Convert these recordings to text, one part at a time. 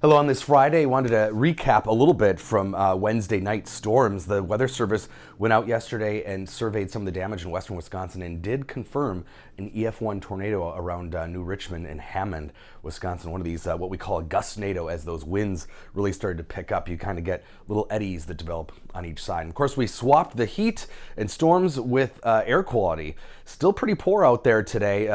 Hello, on this Friday, I wanted to recap a little bit from Wednesday night storms. The Weather Service went out yesterday and surveyed some of the damage in western Wisconsin and did confirm an EF1 tornado around New Richmond and Hammond, Wisconsin. One of these, what we call a gustnado, as those winds really started to pick up. You kind of get little eddies that develop on each side. And of course, we swapped the heat and storms with air quality. Still pretty poor out there today.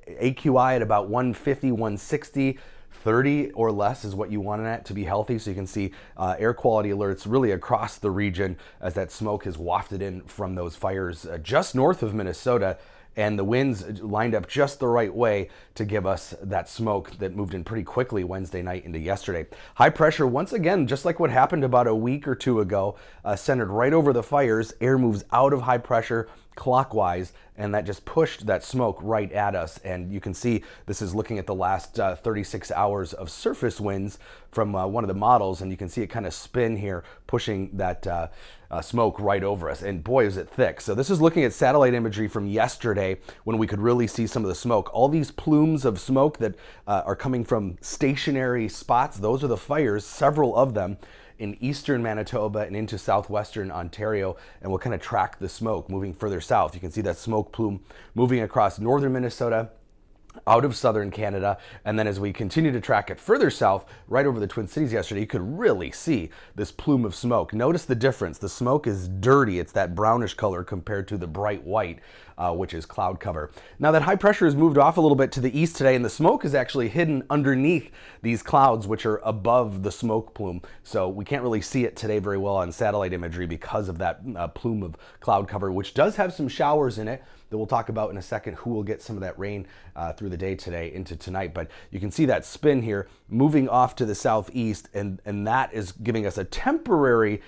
AQI at about 150, 160. 30 or less is what you want it to be healthy. So you can see air quality alerts really across the region as that smoke is wafted in from those fires just north of Minnesota. And the winds lined up just the right way to give us that smoke that moved in pretty quickly Wednesday night into yesterday. High pressure, once again, just like what happened about a week or two ago, centered right over the fires. Air moves out of high pressure clockwise, and that just pushed that smoke right at us. And you can see this is looking at the last 36 hours of surface winds from one of the models, and you can see it kind of spin here, pushing that smoke right over us. And boy, is it thick. So this is looking at satellite imagery from yesterday when we could really see some of the smoke. All these plumes of smoke that are coming from stationary spots, those are the fires, several of them in eastern Manitoba and into southwestern Ontario, and we'll kind of track the smoke moving further south. You can see that smoke plume moving across northern Minnesota, out of southern Canada, and then as we continue to track it further south, right over the Twin Cities yesterday, you could really see this plume of smoke. Notice the difference. The smoke is dirty. It's that brownish color compared to the bright white, which is cloud cover. Now that high pressure has moved off a little bit to the east today, and the smoke is actually hidden underneath these clouds, which are above the smoke plume. So we can't really see it today very well on satellite imagery because of that plume of cloud cover, which does have some showers in it that we'll talk about in a second, who will get some of that rain through the day today into tonight. But you can see that spin here moving off to the southeast, and that is giving us a temporary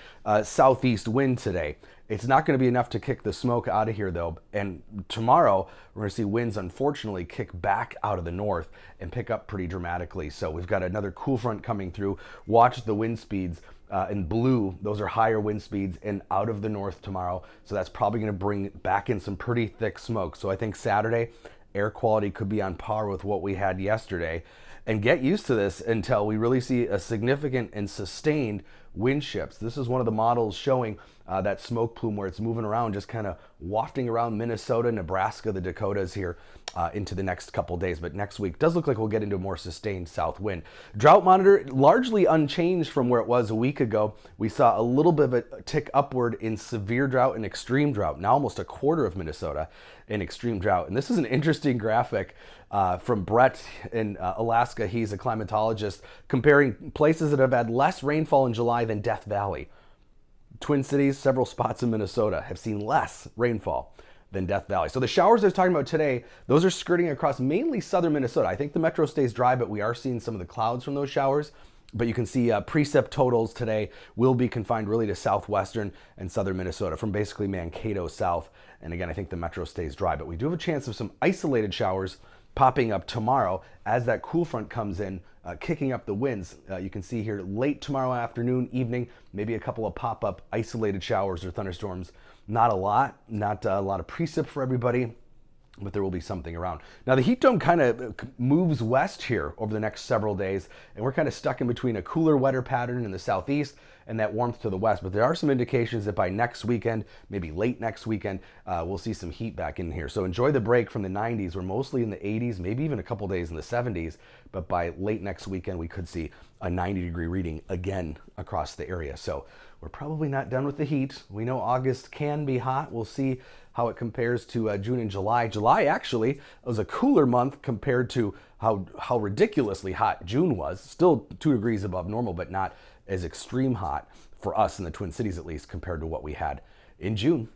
southeast wind today. It's not going to be enough to kick the smoke out of here, though. And tomorrow, we're going to see winds, unfortunately, kick back out of the north and pick up pretty dramatically. So we've got another cool front coming through. Watch the wind speeds. In blue, those are higher wind speeds and out of the north tomorrow. So that's probably going to bring back in some pretty thick smoke. So I think Saturday, air quality could be on par with what we had yesterday. And get used to this until we really see a significant and sustained wind shifts. This is one of the models showing that smoke plume where it's moving around, just kind of wafting around Minnesota, Nebraska, the Dakotas here into the next couple days. But next week does look like we'll get into a more sustained south wind. Drought monitor largely unchanged from where it was a week ago. We saw a little bit of a tick upward in severe drought and extreme drought. Now almost a quarter of Minnesota in extreme drought. And this is an interesting graphic from Brett in Alaska. He's a climatologist, comparing places that have had less rainfall in July than Death Valley. Twin Cities, several spots in Minnesota have seen less rainfall than Death Valley. So the showers I was talking about today, those are skirting across mainly southern Minnesota. I think the metro stays dry, but we are seeing some of the clouds from those showers. But you can see precip totals today will be confined really to southwestern and southern Minnesota, from basically Mankato south. And again, I think the metro stays dry, but we do have a chance of some isolated showers popping up tomorrow as that cool front comes in, kicking up the winds. You can see here late tomorrow afternoon, evening, maybe a couple of pop-up isolated showers or thunderstorms. Not a lot of precip for everybody, but there will be something around. Now the heat dome kind of moves west here over the next several days, and we're kind of stuck in between a cooler, wetter pattern in the southeast and that warmth to the west. But there are some indications that by next weekend, maybe late next weekend, we'll see some heat back in here. So enjoy the break from the 90s. We're mostly in the 80s, maybe even a couple days in the 70s. But by late next weekend, we could see a 90-degree reading again across the area. So we're probably not done with the heat. We know August can be hot. We'll see how it compares to June and July. July actually was a cooler month compared to how ridiculously hot June was. Still 2 degrees above normal, but not as extreme hot for us in the Twin Cities, at least, compared to what we had in June.